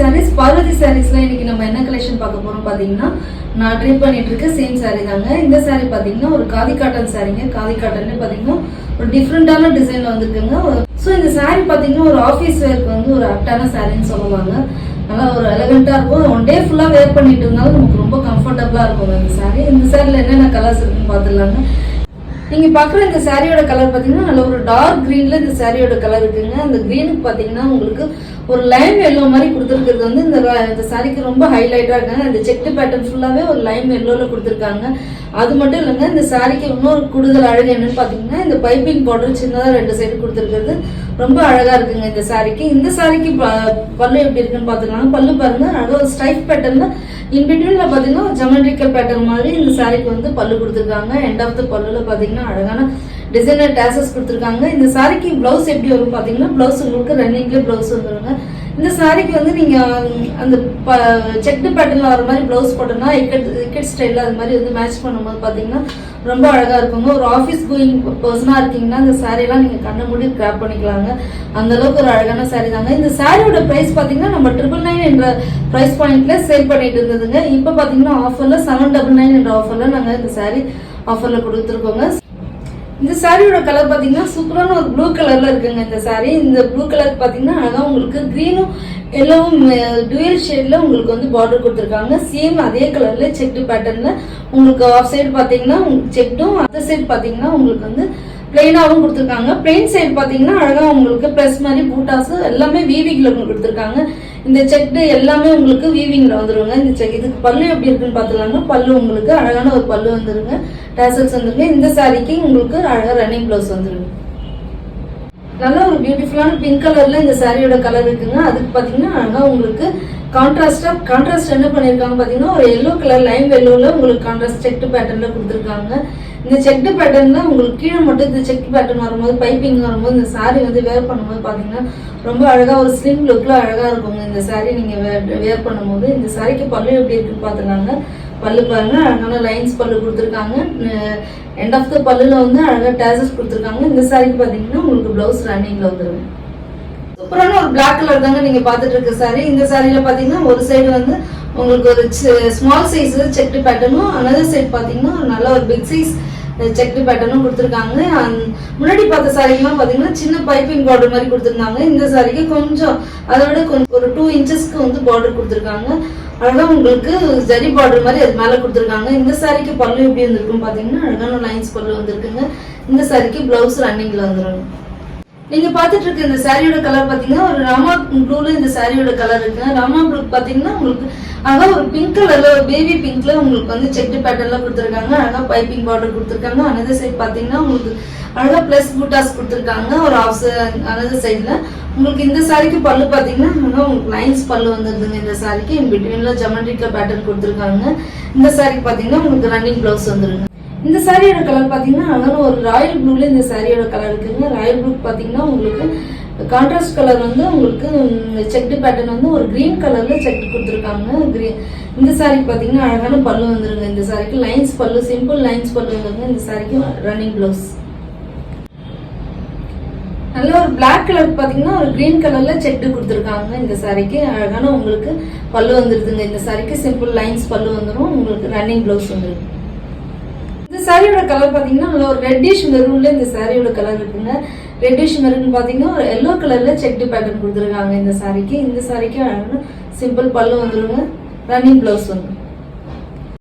சாரீஸ் பார்வதி சாரீஸ்ல இன்னைக்கு நம்ம என்ன கலெக்ஷன் பார்க்க போறோம் பாத்தீங்கன்னா நான் ட்ரை பண்ணிட்டு இருக்க சேம் சாரீ தாங்க. இந்த சாரீ பாத்தீங்கன்னா ஒரு காதி காட்டன் சாரீங்க. காதி காட்டன்ல பாத்தீங்கன்னா ஒரு டிஃப்ரெண்டான டிசைன்ல வந்திருக்குங்க. ஸோ இந்த சாரீ பாத்தீங்கன்னா ஒரு ஆஃபீஸ் வேர்க்கு வந்து ஒரு ஆப்டான சாரின்னு சொல்லுவாங்க. நல்லா ஒரு எலகண்டா இருக்கும். ஒன் டே ஃபுல்லா வேர் பண்ணிட்டு இருந்தாலும் நமக்கு ரொம்ப கம்ஃபர்டபுளா இருக்கும் இந்த சாரீ. இந்த சாரில என்னென்ன கலர்ஸ் இருக்குன்னு பாத்துடலாங்க. நீங்க பாக்குற இந்த சாரியோட கலர் பாத்தீங்கன்னா நல்ல ஒரு டார்க் கிரீன்ல இந்த சாரியோட கலர் இருக்குங்க. அந்த கிரீனுக்கு பாத்தீங்கன்னா உங்களுக்கு ஒரு லைம் எல்லோ மாதிரி கொடுத்துருக்கிறது வந்து இந்த சாரிக்கு ரொம்ப ஹைலைட்டா இருக்காங்க. இந்த செக்டு பேட்டர்ன் ஃபுல்லாவே ஒரு லைம் எல்லோல கொடுத்துருக்காங்க. அது மட்டும் இல்லைங்க, இந்த சாரிக்கு இன்னொரு கூடுதல் அழகு என்னன்னு பாத்தீங்கன்னா இந்த பைப்பிங் பார்டர் சின்னதா 2 சைடு கொடுத்துருக்கிறது ரொம்ப அழகா இருக்குங்க இந்த சாரிக்கு. இந்த சாரிக்கு பல்லு எப்படி இருக்குன்னு பாத்துக்கலாம். பல்லு பாருங்க, அழகா ஒரு ஸ்ட்ரைப் பேட்டர்ன்ல இன்பிட்வீன்ல பாத்தீங்கன்னா ஜமெட்ரிக்கல் பேட்டர்ன் மாதிரி இந்த சாரிக்கு வந்து பல்லு கொடுத்துருக்காங்க. எண்ட் ஆஃப் த பல்லுல பாத்தீங்கன்னா அழகான டிசைனர் டேசஸ் கொடுத்துருக்காங்க. இந்த சாரிக்கு பிளவுஸ் எப்படி வரும் பாத்தீங்கன்னா பிளவுஸ் உங்களுக்கு ரன்னிங்ல பிளவுஸ் வந்துருங்க. இந்த சாரிக்கு வந்து நீங்க அந்த செக்டு பேட்டர்ன்ல வர மாதிரி பிளவுஸ் போட்டோம்னா இக்கட் ஸ்டைல்ல அது மாதிரி வந்து மேட்ச் பண்ணும்போது பாத்தீங்கன்னா ரொம்ப அழகா இருக்குங்க. ஒரு ஆஃபீஸ் கோயிங் பர்சனா இருக்கீங்கன்னா இந்த சாரி எல்லாம் நீங்க கண்ண மூடி கிராப் பண்ணிக்கலாங்க. அந்த அளவுக்கு ஒரு அழகான சாரி தாங்க. இந்த சாரியோட பிரைஸ் பாத்தீங்கன்னா நம்ம 999 என்ற பிரைஸ் பாயிண்ட்ல சேல் பண்ணிட்டு இருந்ததுங்க. இப்ப பாத்தீங்கன்னா ஆஃபர்ல 799 என்ற ஆஃபர்ல நாங்க இந்த சாரி ஆஃபர்ல கொடுத்துருக்கோங்க. இந்த சாரியோட கலர் பாத்தீங்கன்னா சூப்பரான ஒரு ப்ளூ கலர்ல இருக்குங்க. இந்த சாரி இந்த ப்ளூ கலர் பாத்தீங்கன்னா அழகா உங்களுக்கு கிரீனும் எல்லோவும் டுவெல் ஷேட்ல உங்களுக்கு வந்து பார்டர் கொடுத்துருக்காங்க. சேம் அதே கலர்ல செக்டு பேட்டர்ன்ல உங்களுக்கு ஆஃப் சைடு பாத்தீங்கன்னா செக்டும் அந்த சைடு பாத்தீங்கன்னா உங்களுக்கு வந்து பிளெயினாவும் கொடுத்துருக்காங்க. பிளெயின் சைடு பாத்தீங்கன்னா அழகா உங்களுக்கு பிளஸ் மாதிரி பூட்டாஸ் எல்லாமே வீவிங்ல உங்களுக்கு கொடுத்துருக்காங்க. இந்த செக்டு எல்லாமே உங்களுக்கு வீவிங்ல வந்துருங்க. இந்த செக் இதுக்கு பல்லு எப்படி இருக்குன்னு பாத்துலாங்க. பல்லு உங்களுக்கு அழகான ஒரு பல்லு வந்துருங்க, டேசல்ஸ் வந்துருங்க. இந்த சாரிக்கு உங்களுக்கு அழகா ரன்னிங் பிளவுஸ் வந்துருங்க. நல்ல ஒரு பியூட்டிஃபுல்லான பிங்க் கலர்ல இந்த சாரியோட கலர் இருக்குங்க. அதுக்கு பாத்தீங்கன்னா அழகா உங்களுக்கு கான்ட்ராஸ்ட் என்ன பண்ணிருக்காங்க பாத்தீங்கன்னா ஒரு எல்லோ கலர் லைம் எல்லோல உங்களுக்கு கான்ட்ராஸ்ட் செக்டு பேட்டர்ன்ல கொடுத்துருக்காங்க. இந்த செக்டு பேட்டர்ன்ல உங்களுக்கு கீழே மட்டும் இந்த செக்டு பேட்டர்ன் வரும்போது பைப்பிங் வரும்போது இந்த சாரி வந்து வேர் பண்ணும்போது பாத்தீங்கன்னா ரொம்ப அழகா ஒரு ஸ்லிம் லுக்ல அழகா இருக்குங்க இந்த சாரி நீங்க வேர் பண்ணும்போது. இந்த சாரிக்கு பல்லு எப்படி இருக்குன்னு பாத்துக்காங்க. பல்லு பாருங்க, அழகான லைன்ஸ் பல்லு கொடுத்துருக்காங்க. எண்ட் ஆஃப் த பல்லுல வந்து அழகா டேசஸ் கொடுத்துருக்காங்க. இந்த சாரிக்கு பாத்தீங்கன்னா உங்களுக்கு பிளவுஸ் ரன்னிங்ல வந்துருங்க. சூப்பரான ஒரு பிளாக் கலர் தாங்க நீங்க பாத்துட்டு இருக்க சாரி. இந்த சாரியில பாத்தீங்கன்னா ஒரு சைடு வந்து உங்களுக்கு ஒரு ஸ்மால் சைஸ் செக்டு பேட்டர்னும், அனதர் சைடு பாத்தீங்கன்னா நல்ல ஒரு பிக் சைஸ் செக்டு பேட்டர்னும் கொடுத்துருக்காங்க. முன்னாடி பார்த்த சாரிக்கெல்லாம் பாத்தீங்கன்னா சின்ன பைப்பிங் பார்டர் மாதிரி கொடுத்துருந்தாங்க. இந்த சாரிக்கு கொஞ்சம் அதை விட கொஞ்சம் ஒரு 2 இன்ச்சஸ்க்கு வந்து பார்டர் கொடுத்துருக்காங்க. அழகா உங்களுக்கு ஜரி பார்டர் மாதிரி அது மேல கொடுத்துருக்காங்க. இந்த சாரிக்கு பல்லு எப்படி வந்திருக்கும் பாத்தீங்கன்னா அழகான லைன்ஸ் பல்லு வந்திருக்குங்க. இந்த சாரிக்கு பிளவுஸ் ரன்னிங்ல வந்துடும். நீங்க பாத்துட்டு இருக்க இந்த சாரியோட கலர் பாத்தீங்கன்னா ஒரு ராமா ப்ளூல இந்த சாரியோட கலர் இருக்குங்க. ராமா ப்ளூ பாத்தீங்கன்னா உங்களுக்கு அழகா ஒரு பிங்க் கலர்ல ஒரு பேபி பிங்க்ல உங்களுக்கு வந்து செக்டு பேட்டர்ன்ல கொடுத்துருக்காங்க. அழகா பைப்பிங் பார்டர் கொடுத்துருக்காங்க. அனதர் சைட் பாத்தீங்கன்னா உங்களுக்கு அழகா பிளஸ் பூட்டாஸ் கொடுத்துருக்காங்க. ஒரு அனதர் சைட்ல உங்களுக்கு இந்த சாரிக்கு பல்லு பாத்தீங்கன்னா உங்களுக்கு லைன்ஸ் பல்லு வந்துருதுங்க. இந்த சாரிக்கு இன் பிட்வீன்ல ஜமெட்ரிக்கல் பேட்டர்ன் கொடுத்துருக்காங்க. இந்த சாரிக்கு பாத்தீங்கன்னா உங்களுக்கு ரன்னிங் பிளவுஸ் வந்துருங்க. இந்த சாரியோட கலர் பாத்தீங்கன்னா அழகான ஒரு ராயல் ப்ளூல இந்த சாரியோட கலர் இருக்குங்க. ராயல் ப்ளூ பாத்தீங்கன்னா உங்களுக்கு கான்ட்ராஸ்ட் கலர் வந்து உங்களுக்கு செக்டு பேட்டர்ன் வந்து ஒரு கிரீன் கலர்ல செக்டு கொடுத்துருக்காங்க. இந்த சாரிக்கு பாத்தீங்கன்னா அழகான பல்லு வந்துருங்க. இந்த சாரிக்கு லைன்ஸ் பல்லு, சிம்பிள் லைன்ஸ் பல்லு வந்துருங்க. இந்த சாரிக்கு ரன்னிங் பிளவுஸ். நல்ல ஒரு பிளாக் கலர் பாத்தீங்கன்னா ஒரு கிரீன் கலர்ல செக்டு கொடுத்துருக்காங்க. இந்த சாரிக்கு அழகான உங்களுக்கு பல்லு வந்துருதுங்க. இந்த சாரிக்கு சிம்பிள் லைன்ஸ் பல்லு வந்துடும். உங்களுக்கு ரன்னிங் பிளவுஸ் வந்துருக்கு. இந்த சாரியோட கலர் பாத்தீங்கன்னா ஒரு ரெட்டிஷ் மெரூன்ல இந்த சாரியோட கலர் இருக்குங்க. ரெட்டிஷ் மெரூன் பாத்தீங்கன்னா ஒரு எல்லோ கலர்ல செக்டு பேட்டர்ன் கொடுத்துருக்காங்க இந்த சாரிக்கு. இந்த சாரிக்கு சிம்பிள் பல்லு வந்துருங்க, ரன்னிங் பிளவுஸ் வந்துடும்.